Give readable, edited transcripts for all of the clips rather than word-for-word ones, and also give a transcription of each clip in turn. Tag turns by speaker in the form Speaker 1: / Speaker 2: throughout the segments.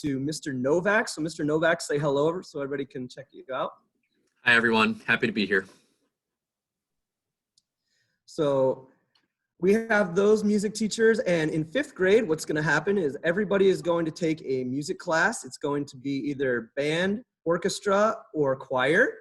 Speaker 1: to Mr. Novak. So Mr. Novak, say hello so everybody can check you out.
Speaker 2: Hi, everyone. Happy to be here.
Speaker 1: So we have those music teachers, and in 5th grade, what's going to happen is everybody is going to take a music class. It's going to be either band, orchestra, or choir,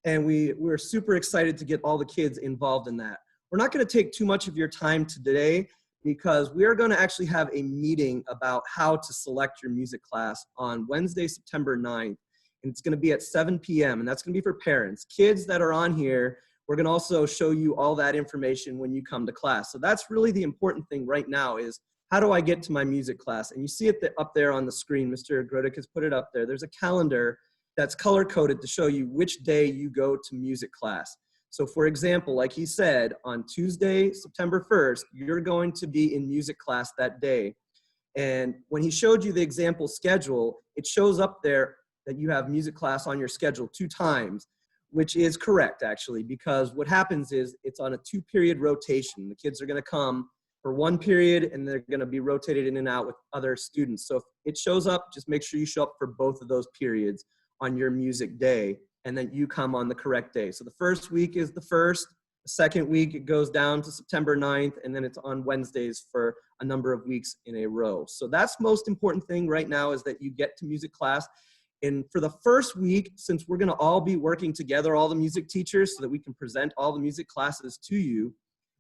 Speaker 1: and we're super excited to get all the kids involved in that. We're not going to take too much of your time today because we are going to actually have a meeting about how to select your music class on Wednesday, September 9th, and it's going to be at 7 p.m., and that's going to be for parents. Kids that are on here, we're going to also show you all that information when you come to class. So that's really the important thing right now is, how do I get to my music class? And you see it up there on the screen. Mr. Grodik has put it up there. There's a calendar that's color-coded to show you which day you go to music class. So for example, like he said, on Tuesday, September 1st, you're going to be in music class that day. And when he showed you the example schedule, it shows up there that you have music class on your schedule 2 times. Which is correct, actually, because what happens is it's on a 2-period rotation. The kids are going to come for 1 period, and they're going to be rotated in and out with other students. So if it shows up, just make sure you show up for both of those periods on your music day, and then you come on the correct day. So the first week is the 1st. The second week, it goes down to September 9th, and then it's on Wednesdays for a number of weeks in a row. So that's the most important thing right now, is that you get to music class. And for the first week, since we're going to all be working together, all the music teachers, so that we can present all the music classes to you,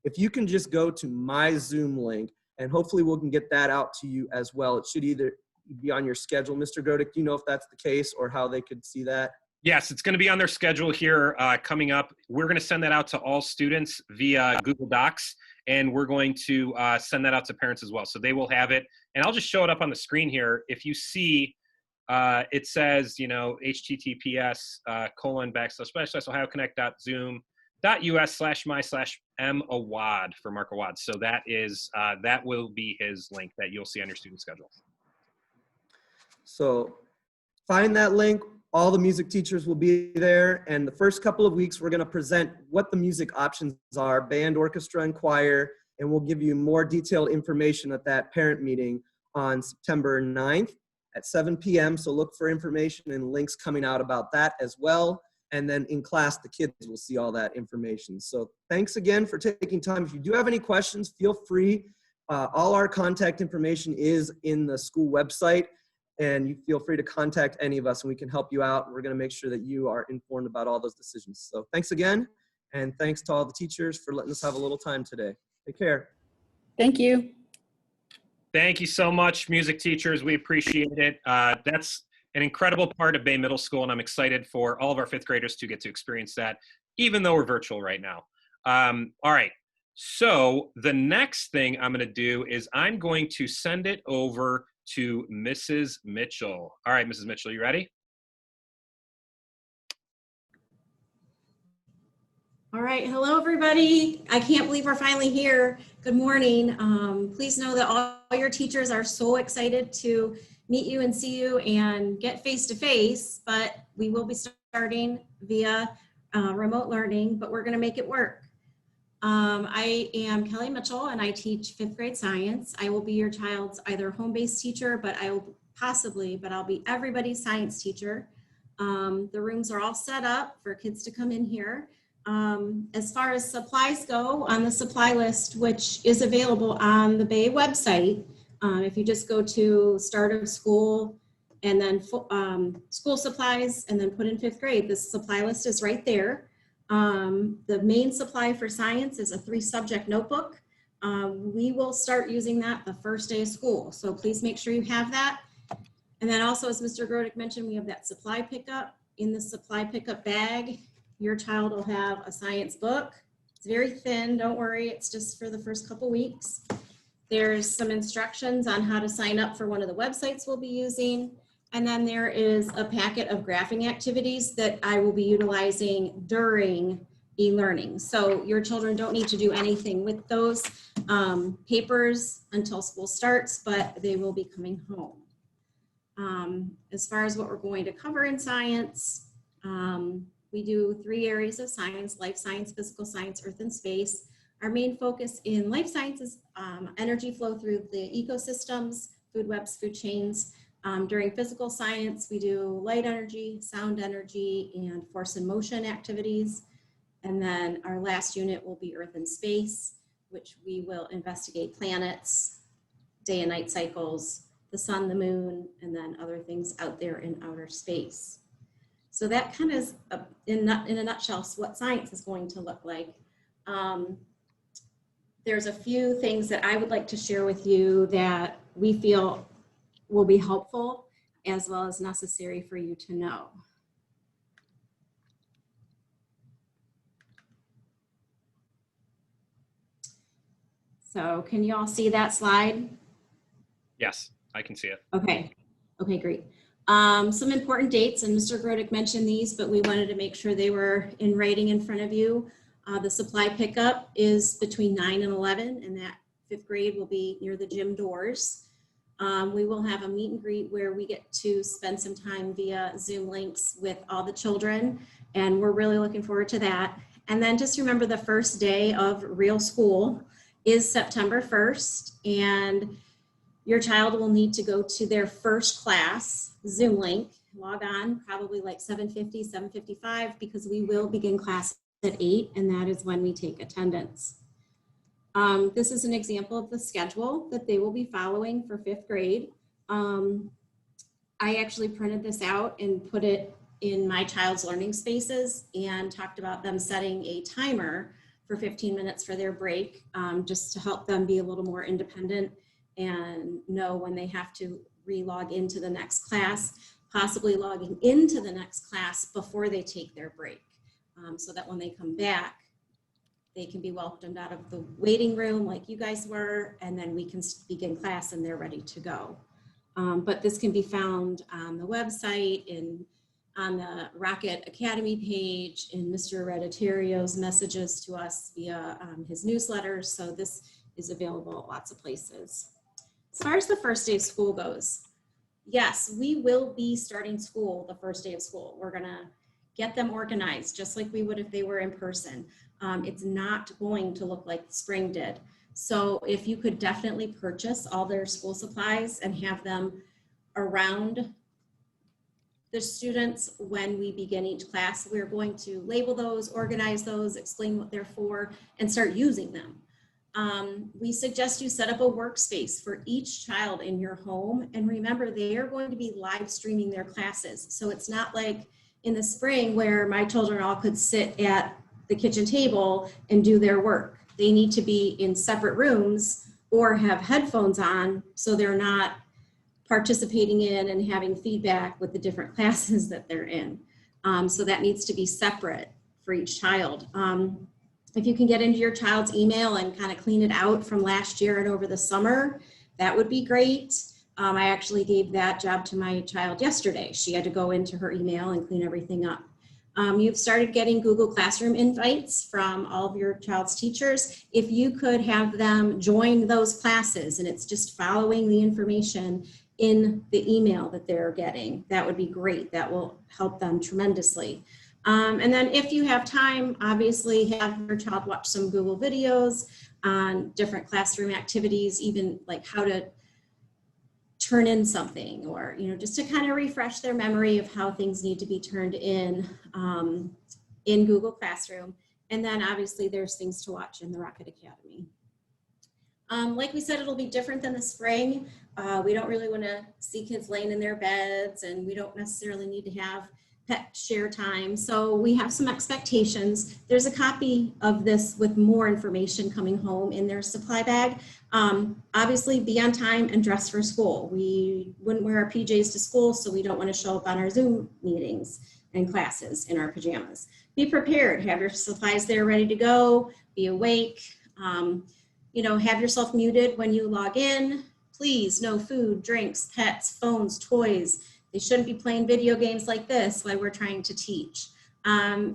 Speaker 1: if you can just go to my Zoom link, and hopefully we can get that out to you as well. It should either be on your schedule. Mr. Grodik, do you know if that's the case or how they could see that?
Speaker 3: Yes, it's going to be on their schedule here coming up. We're going to send that out to all students via Google Docs, and we're going to send that out to parents as well. So they will have it. And I'll just show it up on the screen here. If you see, it says, you know, https://ohioconnect.zoom.us/my/m_awad for Mark Awad. So that is, that will be his link that you'll see on your student schedule.
Speaker 1: So find that link. All the music teachers will be there. And the first couple of weeks, we're going to present what the music options are, band, orchestra, and choir. And we'll give you more detailed information at that parent meeting on September 9th. At 7 p.m. So look for information and links coming out about that as well. And then in class, the kids will see all that information. So thanks again for taking time. If you do have any questions, feel free. All our contact information is in the school website, and you feel free to contact any of us and we can help you out. We're going to make sure that you are informed about all those decisions. So thanks again. And thanks to all the teachers for letting us have a little time today. Take care.
Speaker 4: Thank you.
Speaker 3: Thank you so much, music teachers. We appreciate it. That's an incredible part of Bay Middle School, and I'm excited for all of our 5th graders to get to experience that, even though we're virtual right now. All right, so the next thing I'm going to do is I'm going to send it over to Mrs. Mitchell. All right, Mrs. Mitchell, you ready?
Speaker 5: All right, hello everybody. I can't believe we're finally here. Good morning. Please know that all your teachers are so excited to meet you and see you and get face-to-face, but we will be starting via remote learning, but we're gonna make it work. I am Kelly Mitchell and I teach 5th grade science. I will be your child's either home-based teacher, but I'll be everybody's science teacher. The rooms are all set up for kids to come in here. As far as supplies go, on the supply list, which is available on the Bay website, if you just go to start of school and then school supplies and then put in 5th grade, the supply list is right there. The main supply for science is a 3-subject notebook. We will start using that the first day of school, so please make sure you have that. And then also, as Mr. Grodik mentioned, we have that supply pickup. In the supply pickup bag, your child will have a science book. It's very thin, don't worry, it's just for the first couple weeks. There's some instructions on how to sign up for one of the websites we'll be using. And then there is a packet of graphing activities that I will be utilizing during e-learning. So your children don't need to do anything with those papers until school starts, but they will be coming home. As far as what we're going to cover in science, we do 3 areas of science: life science, physical science, earth and space. Our main focus in life science is energy flow through the ecosystems, food webs, food chains, During physical science, we do light energy, sound energy, and force and motion activities. And then our last unit will be Earth and Space, which we will investigate planets, day and night cycles, the sun, the moon, and then other things out there in outer space. So that kind of is, in a nutshell, what science is going to look like. There's a few things that I would like to share with you that we feel will be helpful as well as necessary for you to know. So can you all see that slide?
Speaker 3: Yes, I can see it.
Speaker 5: Okay, okay, great. Some important dates, and Mr. Grodick mentioned these, but we wanted to make sure they were in writing in front of you. The supply pickup is between 9 and 11, and that 5th grade will be near the gym doors. We will have a meet and greet where we get to spend some time via Zoom links with all the children, and we're really looking forward to that. And then just remember, the first day of real school is September 1st, and your child will need to go to their first class Zoom link, log on probably like 7:50, 7:55, because we will begin class at 8, and that is when we take attendance. This is an example of the schedule that they will be following for 5th grade. I actually printed this out and put it in my child's learning spaces and talked about them setting a timer for 15 minutes for their break, just to help them be a little more independent and know when they have to re-log into the next class, possibly logging into the next class before they take their break, so that when they come back, they can be welcomed out of the waiting room like you guys were, and then we can begin class and they're ready to go. But this can be found on the website, on the Rocket Academy page, in Mr. Hereditarios' messages to us via his newsletters. So this is available at lots of places. As far as the first day of school goes, yes, we will be starting school the first day of school. We're gonna get them organized just like we would if they were in person. It's not going to look like spring did. So if you could definitely purchase all their school supplies and have them around the students when we begin each class, we're going to label those, organize those, explain what they're for, and start using them. We suggest you set up a workspace for each child in your home. And remember, they are going to be live streaming their classes. So it's not like in the spring where my children all could sit at the kitchen table and do their work. They need to be in separate rooms or have headphones on so they're not participating in and having feedback with the different classes that they're in. So that needs to be separate for each child. If you can get into your child's email and kind of clean it out from last year and over the summer, that would be great. I actually gave that job to my child yesterday. She had to go into her email and clean everything up. You've started getting Google Classroom invites from all of your child's teachers. If you could have them join those classes and it's just following the information in the email that they're getting, that would be great. That will help them tremendously. And then if you have time, obviously have your child watch some Google videos on different classroom activities, even like how to turn in something, or, you know, just to kind of refresh their memory of how things need to be turned in Google Classroom. And then obviously there's things to watch in the Rocket Academy. Like we said, it'll be different than the spring. We don't really want to see kids laying in their beds, and we don't necessarily need to have pet share time. So we have some expectations. There's a copy of this with more information coming home in their supply bag. Obviously be on time and dress for school. We wouldn't wear our PJs to school, so we don't want to show up on our Zoom meetings and classes in our pajamas. Be prepared, have your supplies there ready to go, be awake, you know, have yourself muted when you log in. Please, no food, drinks, pets, phones, toys. They shouldn't be playing video games like this while we're trying to teach.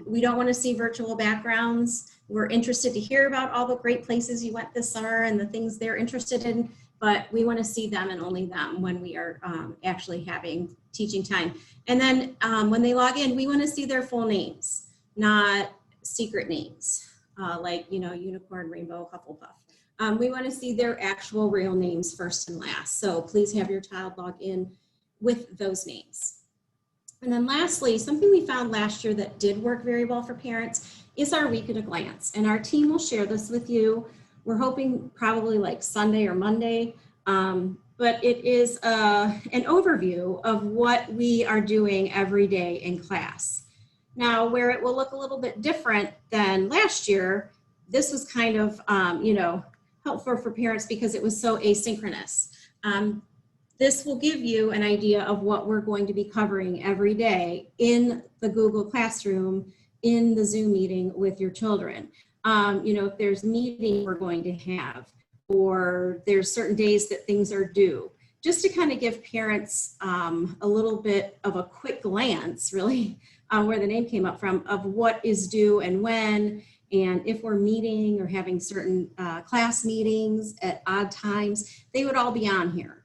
Speaker 5: We don't want to see virtual backgrounds. We're interested to hear about all the great places you went this summer and the things they're interested in, but we want to see them and only them when we are actually having teaching time. And then when they log in, we want to see their full names, not secret names, like, you know, unicorn, rainbow, Hufflepuff. We want to see their actual real names first and last. So please have your child log in with those names. And then lastly, something we found last year that did work very well for parents is our week at a glance. And our team will share this with you. We're hoping probably like Sunday or Monday, but it is an overview of what we are doing every day in class. Now, where it will look a little bit different than last year, this was kind of, helpful for parents because it was so asynchronous. This will give you an idea of what we're going to be covering every day in the Google Classroom, in the Zoom meeting with your children. If there's meeting we're going to have, or there's certain days that things are due, just to kind of give parents a little bit of a quick glance, really, where the name came up from, of what is due and when, and if we're meeting or having certain class meetings at odd times, they would all be on here.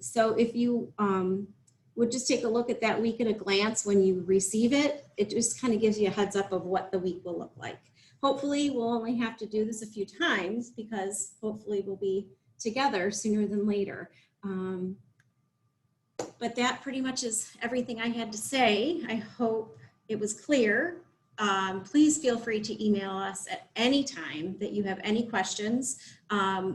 Speaker 5: So if you would just take a look at that week at a glance when you receive it, it just kind of gives you a heads up of what the week will look like. Hopefully we'll only have to do this a few times because hopefully we'll be together sooner than later. But that pretty much is everything I had to say. I hope it was clear. Please feel free to email us at any time that you have any questions.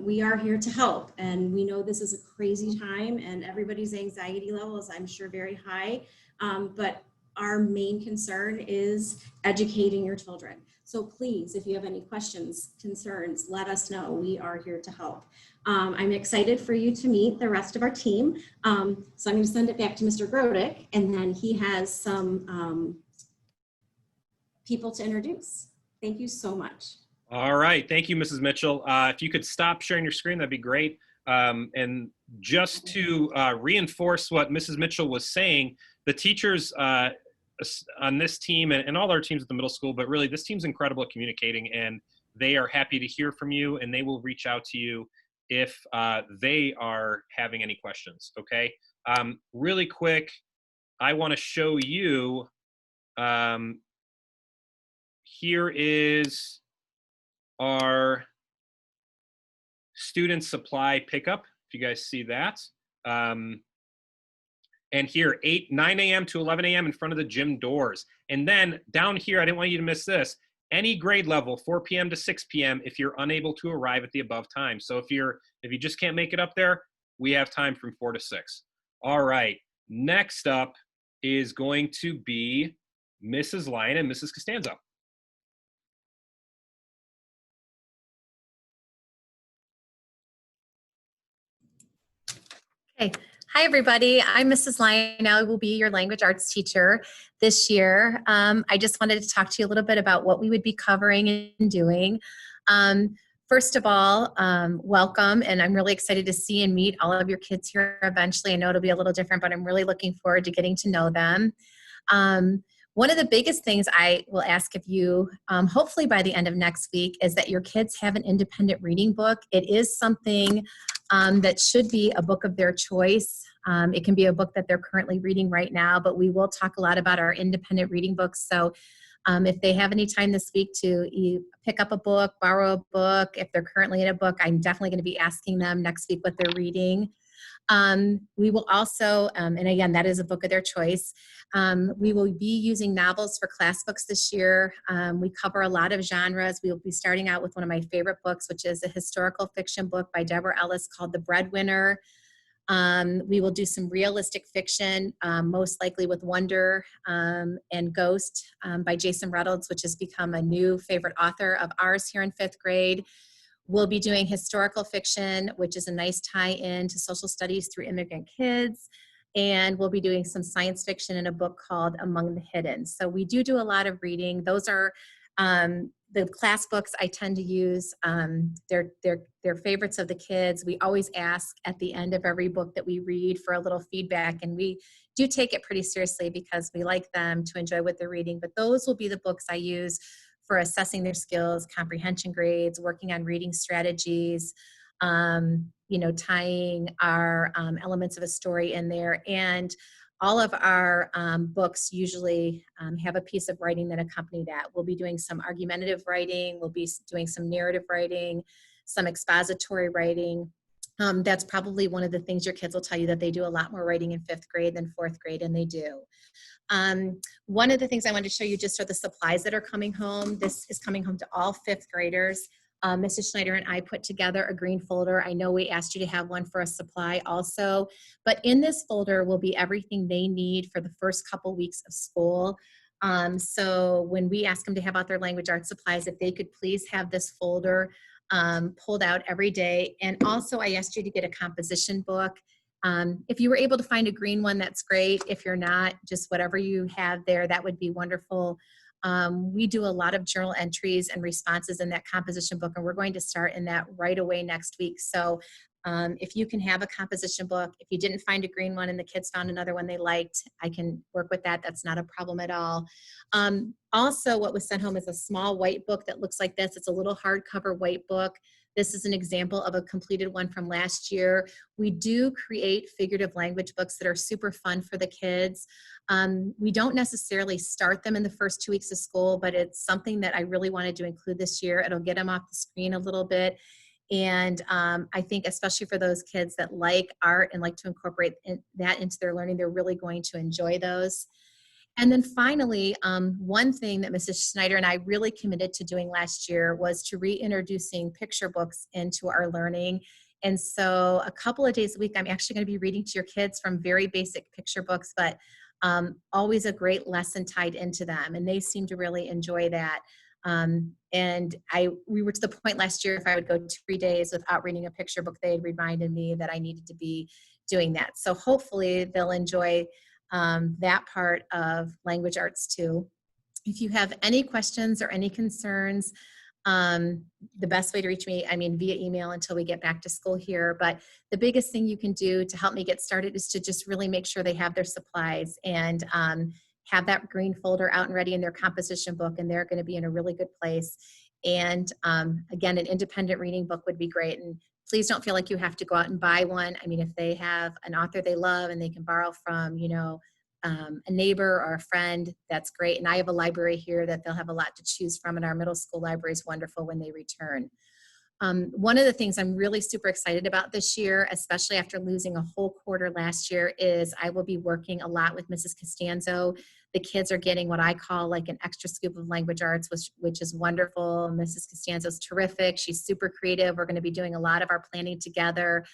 Speaker 5: We are here to help, and we know this is a crazy time and everybody's anxiety level is, I'm sure, very high, but our main concern is educating your children. So please, if you have any questions, concerns, let us know. We are here to help. I'm excited for you to meet the rest of our team. So I'm going to send it back to Mr. Grodick, and then he has some people to introduce. Thank you so much.
Speaker 3: All right, thank you, Mrs. Mitchell. If you could stop sharing your screen, that'd be great. And just to reinforce what Mrs. Mitchell was saying, the teachers on this team and all our teams at the middle school, but really this team's incredible at communicating, and they are happy to hear from you, and they will reach out to you if they are having any questions, okay? Really quick, I want to show you, here is our student supply pickup, if you guys see that. And here, 9 a.m. to 11 a.m. in front of the gym doors. And then down here, I didn't want you to miss this, any grade level, 4 p.m. to 6 p.m. if you're unable to arrive at the above time. So if you just can't make it up there, we have time from 4 to 6. All right, next up is going to be Mrs. Lyon and Mrs. Costanzo.
Speaker 4: Okay. Hi, everybody. I'm Mrs. Lyon. I will be your language arts teacher this year. I just wanted to talk to you a little bit about what we would be covering and doing. First of all, welcome, and I'm really excited to see and meet all of your kids here eventually. I know it'll be a little different, but I'm really looking forward to getting to know them. One of the biggest things I will ask of you, hopefully by the end of next week, is that your kids have an independent reading book. It is something that should be a book of their choice. It can be a book that they're currently reading right now, but we will talk a lot about our independent reading books. So if they have any time this week to pick up a book, borrow a book, if they're currently in a book, I'm definitely going to be asking them next week what they're reading. We will also, and again, that is a book of their choice. We will be using novels for class books this year. We cover a lot of genres. We will be starting out with one of my favorite books, which is a historical fiction book by Deborah Ellis called The Breadwinner. We will do some realistic fiction, most likely with Wonder and Ghost by Jason Reynolds, which has become a new favorite author of ours here in 5th grade. We'll be doing historical fiction, which is a nice tie-in to social studies through immigrant kids. And we'll be doing some science fiction in a book called Among the Hidden. So we do a lot of reading. Those are the class books I tend to use. They're favorites of the kids. We always ask at the end of every book that we read for a little feedback, and we do take it pretty seriously because we like them to enjoy what they're reading. But those will be the books I use for assessing their skills, comprehension grades, working on reading strategies, tying our elements of a story in there. And all of our books usually have a piece of writing that accompany that. We'll be doing some argumentative writing, we'll be doing some narrative writing, some expository writing. That's probably one of the things your kids will tell you, that they do a lot more writing in 5th grade than 4th grade, and they do. One of the things I wanted to show you just are the supplies that are coming home. This is coming home to all 5th graders. Mrs. Schneider and I put together a green folder. I know we asked you to have one for a supply also, but in this folder will be everything they need for the first couple weeks of school. So when we ask them to have out their language arts supplies, if they could please have this folder pulled out every day. And also I asked you to get a composition book. If you were able to find a green one, that's great. If you're not, just whatever you have there, that would be wonderful. We do a lot of journal entries and responses in that composition book, and we're going to start in that right away next week. So if you can have a composition book, if you didn't find a green one and the kids found another one they liked, I can work with that. That's not a problem at all. Also, what was sent home is a small white book that looks like this. It's a little hardcover white book. This is an example of a completed one from last year. We do create figurative language books that are super fun for the kids. We don't necessarily start them in the first 2 weeks of school, but it's something that I really wanted to include this year. It'll get them off the screen a little bit. And I think especially for those kids that like art and like to incorporate that into their learning, they're really going to enjoy those. And then finally, one thing that Mrs. Schneider and I really committed to doing last year was to reintroducing picture books into our learning. And so a couple of days a week, I'm actually going to be reading to your kids from very basic picture books, but always a great lesson tied into them. And they seem to really enjoy that. And we were to the point last year, if I would go 3 days without reading a picture book, they had reminded me that I needed to be doing that. So hopefully they'll enjoy that part of language arts too. If you have any questions or any concerns, the best way to reach me, via email until we get back to school here. But the biggest thing you can do to help me get started is to just really make sure they have their supplies and have that green folder out and ready in their composition book, and they're going to be in a really good place. And again, an independent reading book would be great. And please don't feel like you have to go out and buy one. If they have an author they love and they can borrow from, a neighbor or a friend, that's great. And I have a library here that they'll have a lot to choose from, and our middle school library is wonderful when they return. One of the things I'm really super excited about this year, especially after losing a whole quarter last year, is I will be working a lot with Mrs. Costanzo. The kids are getting what I call like an extra scoop of language arts, which is wonderful. Mrs. Costanzo's terrific. She's super creative. We're going to be doing a lot of our planning together.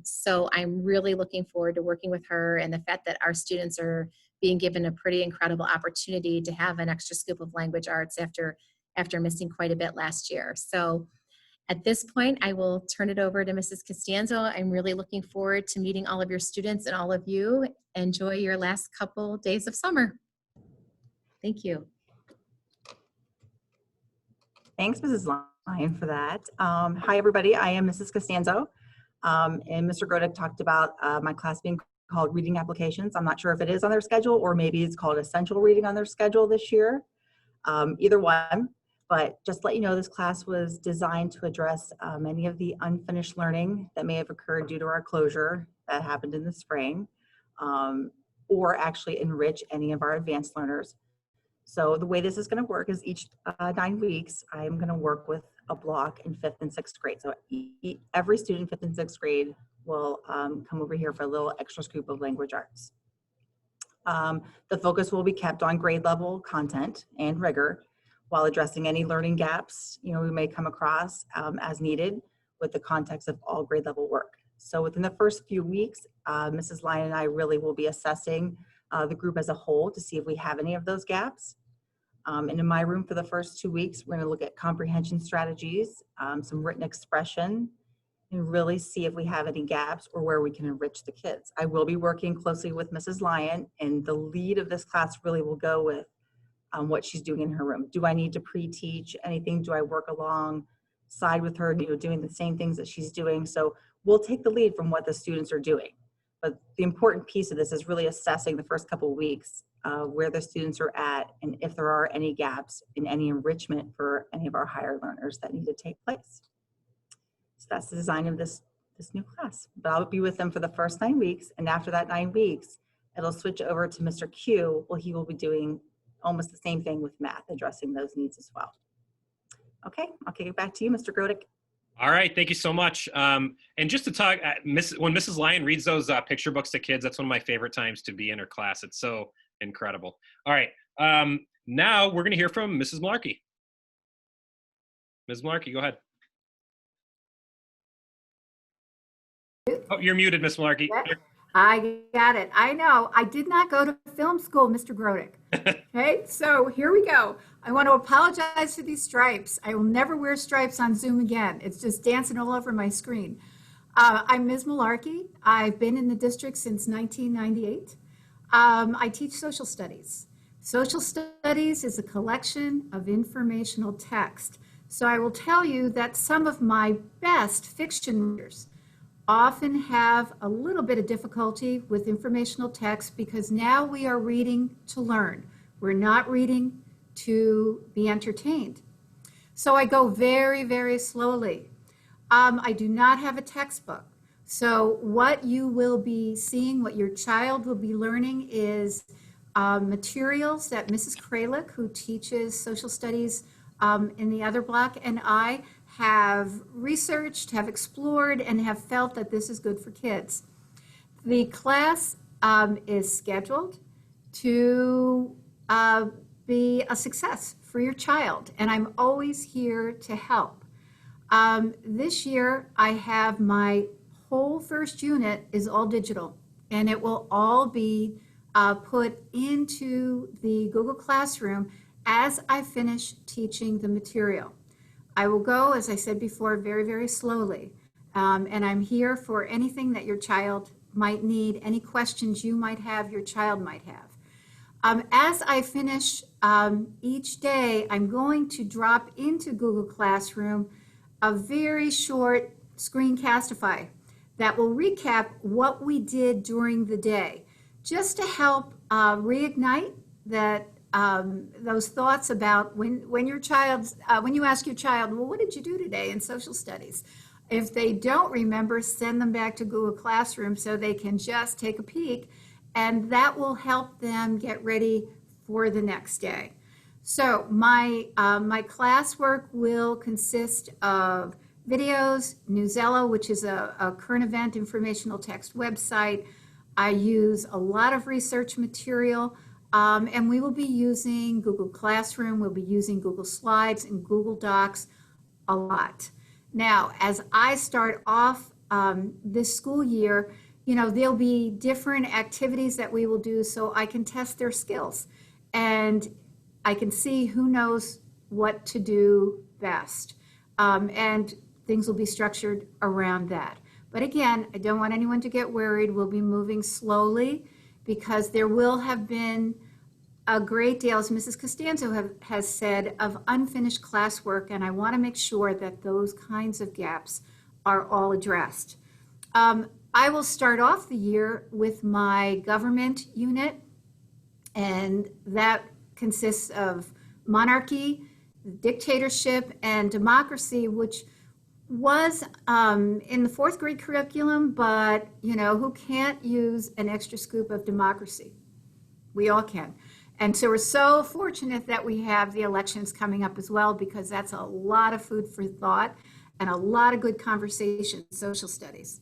Speaker 4: So I'm really looking forward to working with her, and the fact that our students are being given a pretty incredible opportunity to have an extra scoop of language arts after missing quite a bit last year. So at this point, I will turn it over to Mrs. Costanzo. I'm really looking forward to meeting all of your students and all of you. Enjoy your last couple days of summer. Thank you.
Speaker 6: Thanks, Mrs. Lyon, for that. Hi, everybody. I am Mrs. Costanzo, and Mr. Grodick talked about my class being called Reading Applications. I'm not sure if it is on their schedule or maybe it's called Essential Reading on their schedule this year. Either one. But just to let you know, this class was designed to address many of the unfinished learning that may have occurred due to our closure that happened in the spring, or actually enrich any of our advanced learners. So the way this is going to work is each 9 weeks, I'm going to work with a block in 5th and 6th grade. So every student in 5th and 6th grade will come over here for a little extra scoop of language arts. The focus will be kept on grade level content and rigor, while addressing any learning gaps we may come across as needed with the context of all grade level work. So within the first few weeks, Mrs. Lyon and I really will be assessing the group as a whole to see if we have any of those gaps. And in my room for the first 2 weeks, we're going to look at comprehension strategies, some written expression, and really see if we have any gaps or where we can enrich the kids. I will be working closely with Mrs. Lyon, and the lead of this class really will go with what she's doing in her room. Do I need to pre-teach anything? Do I work alongside with her, doing the same things that she's doing? So we'll take the lead from what the students are doing. But the important piece of this is really assessing the first couple of weeks where the students are at and if there are any gaps in any enrichment for any of our higher learners that need to take place. So that's the design of this new class. But I'll be with them for the first 9 weeks, and after that 9 weeks, it'll switch over to Mr. Q. Well, he will be doing almost the same thing with math, addressing those needs as well. Okay, I'll kick it back to you, Mr. Grodick.
Speaker 3: All right, thank you so much. And just to talk, when Mrs. Lyon reads those picture books to kids, that's one of my favorite times to be in her class. It's so incredible. All right, now we're going to hear from Mrs. Malarkey. Ms. Malarkey, go ahead. Oh, you're muted, Ms. Malarkey.
Speaker 7: I got it. I know. I did not go to film school, Mr. Grodick. Okay, so here we go. I want to apologize for these stripes. I will never wear stripes on Zoom again. It's just dancing all over my screen. I'm Ms. Malarkey. I've been in the district since 1998. I teach social studies. Social studies is a collection of informational text. So I will tell you that some of my best fiction readers often have a little bit of difficulty with informational text because now we are reading to learn. We're not reading to be entertained. So I go very, very slowly. I do not have a textbook. So what you will be seeing, what your child will be learning is materials that Mrs. Kralik, who teaches social studies in the other block, and I have researched, have explored, and have felt that this is good for kids. The class is scheduled to be a success for your child, and I'm always here to help. This year, I have my whole first unit is all digital, and it will all be put into the Google Classroom as I finish teaching the material. I will go, as I said before, very, very slowly. And I'm here for anything that your child might need, any questions you might have, your child might have. As I finish each day, I'm going to drop into Google Classroom a very short screencastify that will recap what we did during the day, just to help reignite that those thoughts about when your child, when you ask your child, well, what did you do today in social studies? If they don't remember, send them back to Google Classroom so they can just take a peek, and that will help them get ready for the next day. So my classwork will consist of videos, Newsella, which is a current event informational text website. I use a lot of research material. And we will be using Google Classroom, we'll be using Google Slides and Google Docs a lot. Now, as I start off this school year, you know, there'll be different activities that we will do so I can test their skills and I can see who knows what to do best. And things will be structured around that. But again, I don't want anyone to get worried. We'll be moving slowly because there will have been a great deal, as Mrs. Costanzo has said, of unfinished classwork, and I want to make sure that those kinds of gaps are all addressed. I will start off the year with my government unit, and that consists of monarchy, dictatorship, and democracy, which was in the 4th grade curriculum, but you know, who can't use an extra scoop of democracy? We all can. And so we're so fortunate that we have the elections coming up as well, because that's a lot of food for thought and a lot of good conversation, social studies.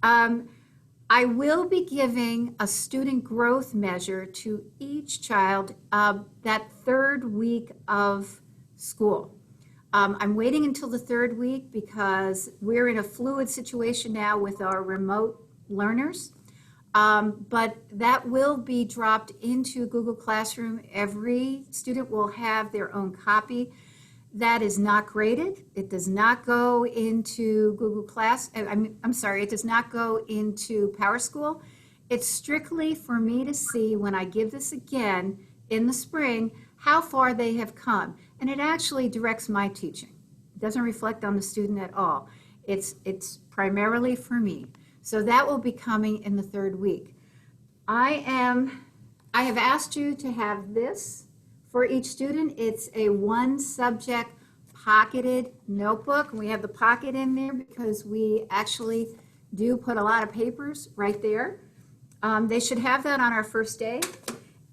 Speaker 7: I will be giving a student growth measure to each child that 3rd week of school. I'm waiting until the 3rd week because we're in a fluid situation now with our remote learners. But that will be dropped into Google Classroom. Every student will have their own copy. That is not graded. It does not go into Google Class. I'm sorry, it does not go into PowerSchool. It's strictly for me to see when I give this again in the spring, how far they have come. And it actually directs my teaching. It doesn't reflect on the student at all. It's primarily for me. So that will be coming in the 3rd week. I have asked you to have this for each student. It's a 1-subject pocketed notebook. We have the pocket in there because we actually do put a lot of papers right there. They should have that on our first day.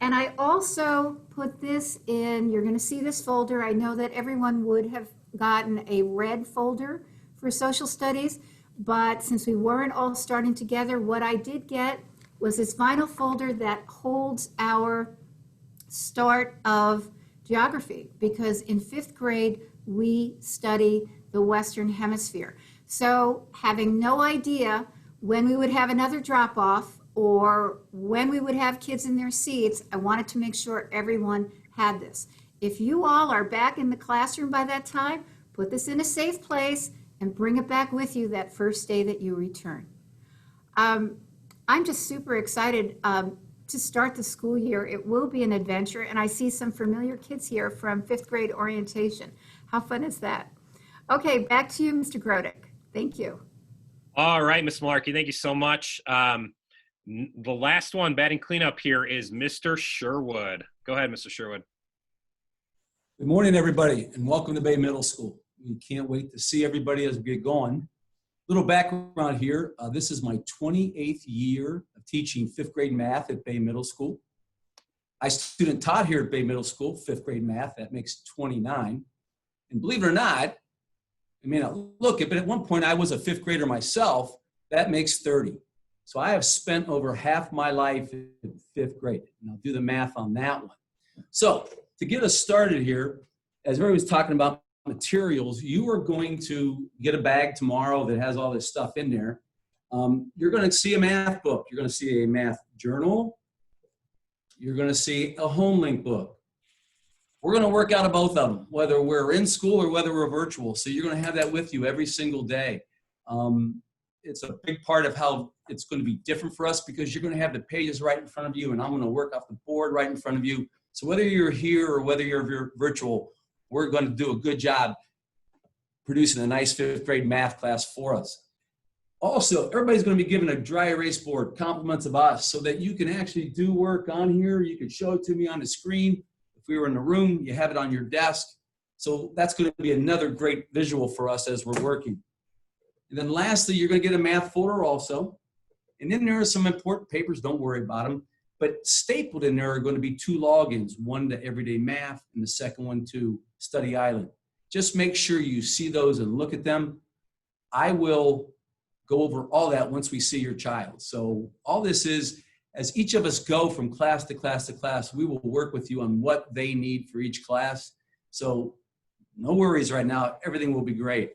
Speaker 7: And I also put this in, you're going to see this folder. I know that everyone would have gotten a red folder for social studies, but since we weren't all starting together, what I did get was this vinyl folder that holds our start of geography, because in 5th grade, we study the Western Hemisphere. So having no idea when we would have another drop off or when we would have kids in their seats, I wanted to make sure everyone had this. If you all are back in the classroom by that time, put this in a safe place and bring it back with you that first day that you return. I'm just super excited to start the school year. It will be an adventure, and I see some familiar kids here from 5th grade orientation. How fun is that? Okay, back to you, Mr. Grodick. Thank you.
Speaker 3: All right, Ms. Malarkey, thank you so much. The last one, batting cleanup here, is Mr. Sherwood. Go ahead, Mr. Sherwood.
Speaker 8: Good morning, everybody, and welcome to Bay Middle School. We can't wait to see everybody as we get going. Little background here. This is my 28th year of teaching 5th grade math at Bay Middle School. I student taught here at Bay Middle School, 5th grade math. That makes 29. And believe it or not, I may not look it, but at one point I was a 5th grader myself. That makes 30. So I have spent over half my life in 5th grade. Now do the math on that one. So to get us started here, as everybody was talking about materials, you are going to get a bag tomorrow that has all this stuff in there. You're going to see a math book. You're going to see a math journal. You're going to see a home link book. We're going to work out of both of them, whether we're in school or whether we're virtual. So you're going to have that with you every single day. It's a big part of how it's going to be different for us, because you're going to have the pages right in front of you, and I'm going to work off the board right in front of you. So whether you're here or whether you're virtual, we're going to do a good job producing a nice 5th grade math class for us. Also, everybody's going to be given a dry erase board, compliments of us, so that you can actually do work on here. You can show it to me on the screen. If we were in the room, you have it on your desk. So that's going to be another great visual for us as we're working. And then lastly, you're going to get a math folder also. And then there are some important papers, don't worry about them. But stapled in there are going to be 2 logins, one to Everyday Math and the second one to Study Island. Just make sure you see those and look at them. I will go over all that once we see your child. So all this is, as each of us go from class to class to class, we will work with you on what they need for each class. So no worries right now, everything will be great.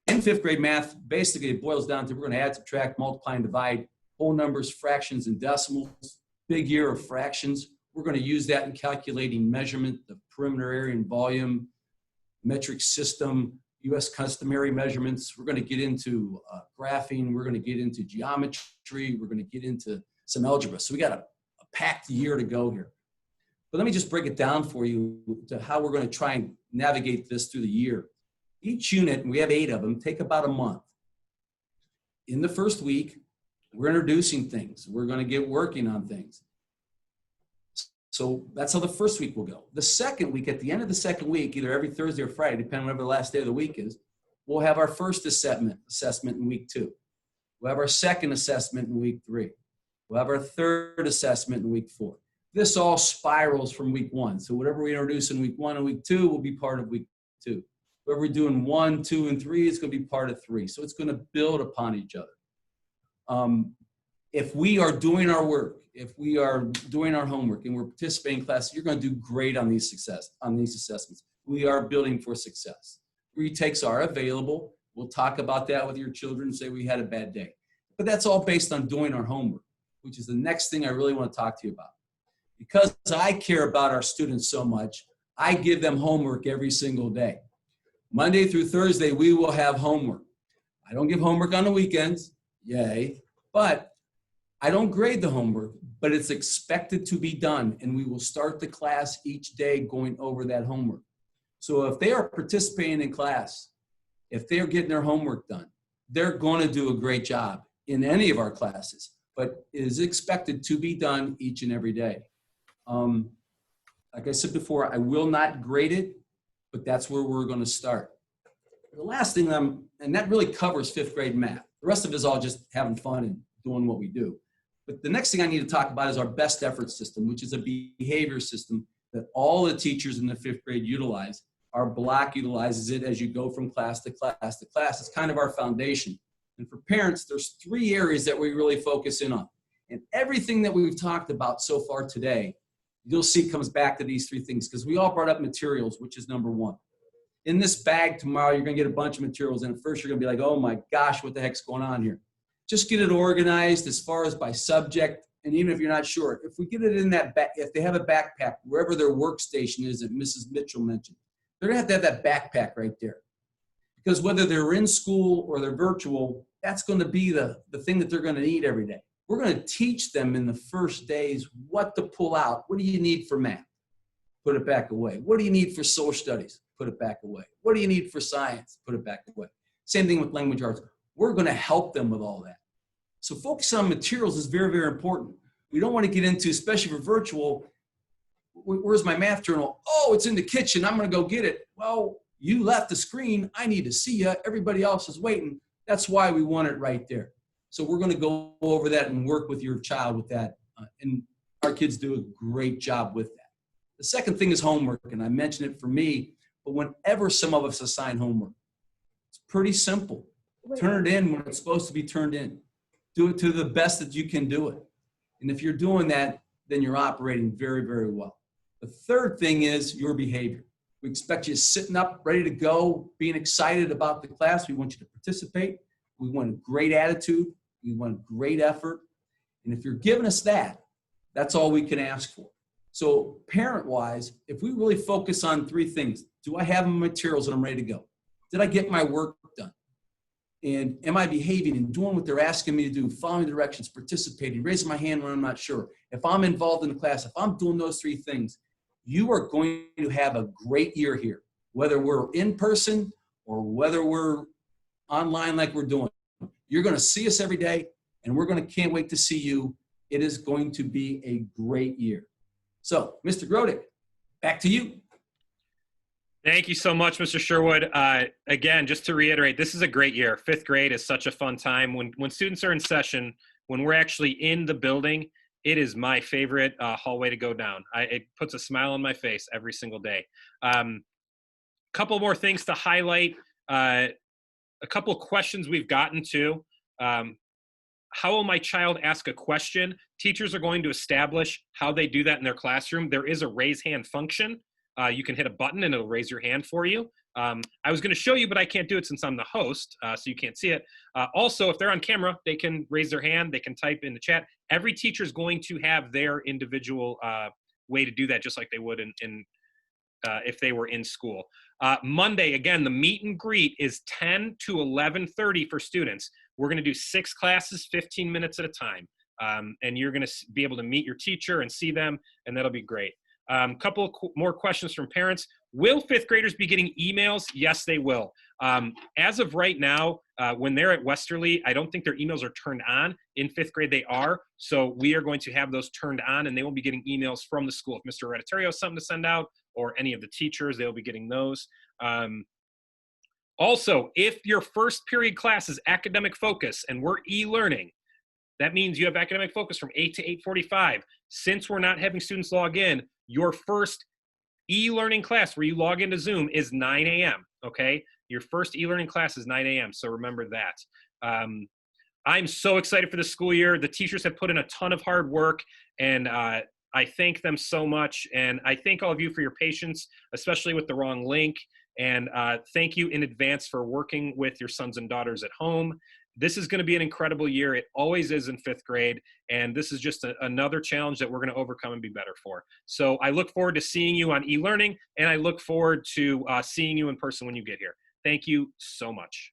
Speaker 8: In 5th grade math, basically it boils down to we're going to add, subtract, multiply, and divide whole numbers, fractions, and decimals. Big year of fractions. We're going to use that in calculating measurement, the perimeter area and volume, metric system, U.S. customary measurements. We're going to get into graphing. We're going to get into geometry. We're going to get into some algebra. So we got a packed year to go here. But let me just break it down for you to how we're going to try and navigate this through the year. Each unit, and we have 8 of them, take about a month. In the first week, we're introducing things. We're going to get working on things. So that's how the first week will go. The second week, at the end of the second week, either every Thursday or Friday, depending on whatever the last day of the week is, we'll have our first assessment in week 2. We'll have our second assessment in week 3. We'll have our third assessment in week 4. This all spirals from week 1. So whatever we introduce in week 1 and week 2 will be part of week 2. Whatever we're doing 1, 2, and 3 is going to be part of 3. So it's going to build upon each other. If we are doing our work, if we are doing our homework and we're participating in class, you're going to do great on these assessments. We are building for success. Retakes are available. We'll talk about that with your children and say we had a bad day. But that's all based on doing our homework, which is the next thing I really want to talk to you about. Because I care about our students so much, I give them homework every single day. Monday through Thursday, we will have homework. I don't give homework on the weekends. Yay. But I don't grade the homework, but it's expected to be done, and we will start the class each day going over that homework. So if they are participating in class, if they are getting their homework done, they're going to do a great job in any of our classes, but it is expected to be done each and every day. Like I said before, I will not grade it, but that's where we're going to start. The last thing and that really covers 5th grade math. The rest of it is all just having fun and doing what we do. But the next thing I need to talk about is our best effort system, which is a behavior system that all the teachers in the 5th grade utilize. Our block utilizes it as you go from class to class to class. It's kind of our foundation. And for parents, there's 3 areas that we really focus in on. And everything that we've talked about so far today, you'll see comes back to these 3 things, because we all brought up materials, which is number 1. In this bag tomorrow, you're going to get a bunch of materials. And at first, you're going to be like, oh my gosh, what the heck's going on here? Just get it organized as far as by subject. And even if you're not sure, if we get it in that back, if they have a backpack, wherever their workstation is that Mrs. Mitchell mentioned, they're going to have that backpack right there. Because whether they're in school or they're virtual, that's going to be the thing that they're going to need every day. We're going to teach them in the first days what to pull out. What do you need for math? Put it back away. What do you need for social studies? Put it back away. What do you need for science? Put it back away. Same thing with language arts. We're going to help them with all that. So focus on materials is very, very important. We don't want to get into, especially for virtual, where's my math journal? Oh, it's in the kitchen. I'm going to go get it. Well, you left the screen. I need to see you. Everybody else is waiting. That's why we want it right there. So we're going to go over that and work with your child with that. And our kids do a great job with that. The second thing is homework. And I mentioned it for me, but whenever some of us assign homework, it's pretty simple. Turn it in when it's supposed to be turned in. Do it to the best that you can do it. And if you're doing that, then you're operating very, very well. The third thing is your behavior. We expect you sitting up, ready to go, being excited about the class. We want you to participate. We want a great attitude. We want great effort. And if you're giving us that, that's all we can ask for. So parent-wise, if we really focus on 3 things, do I have my materials and I'm ready to go? Did I get my work done? And am I behaving and doing what they're asking me to do, following directions, participating, raising my hand when I'm not sure? If I'm involved in the class, if I'm doing those 3 things, you are going to have a great year here, whether we're in person or whether we're online like we're doing. You're going to see us every day, and can't wait to see you. It is going to be a great year. So, Mr. Grodick, back to you.
Speaker 3: Thank you so much, Mr. Sherwood. Again, just to reiterate, this is a great year. 5th grade is such a fun time. When students are in session, when we're actually in the building, it is my favorite hallway to go down. It puts a smile on my face every single day. Couple more things to highlight. A couple questions we've gotten to. How will my child ask a question? Teachers are going to establish how they do that in their classroom. There is a raise hand function. You can hit a button and it'll raise your hand for you. I was going to show you, but I can't do it since I'm the host, so you can't see it. Also, if they're on camera, they can raise their hand. They can type in the chat. Every teacher is going to have their individual way to do that, just like they would if they were in school. Monday, again, the meet and greet is 10 to 11:30 for students. We're going to do 6 classes, 15 minutes at a time. And you're going to be able to meet your teacher and see them, and that'll be great. Couple more questions from parents. Will 5th graders be getting emails? Yes, they will. As of right now, when they're at Westerly, I don't think their emails are turned on. In 5th grade, they are. So we are going to have those turned on, and they will be getting emails from the school. If Mr. Hereditario has something to send out, or any of the teachers, they'll be getting those. Also, if your first period class is academic focus and we're e-learning, that means you have academic focus from 8 to 8:45. Since we're not having students log in, your first e-learning class where you log into Zoom is 9 a.m., okay? Your first e-learning class is 9 a.m., so remember that. I'm so excited for the school year. The teachers have put in a ton of hard work, and I thank them so much. And I thank all of you for your patience, especially with the wrong link. And thank you in advance for working with your sons and daughters at home. This is going to be an incredible year. It always is in 5th grade. And this is just another challenge that we're going to overcome and be better for. So I look forward to seeing you on e-learning, and I look forward to seeing you in person when you get here. Thank you so much.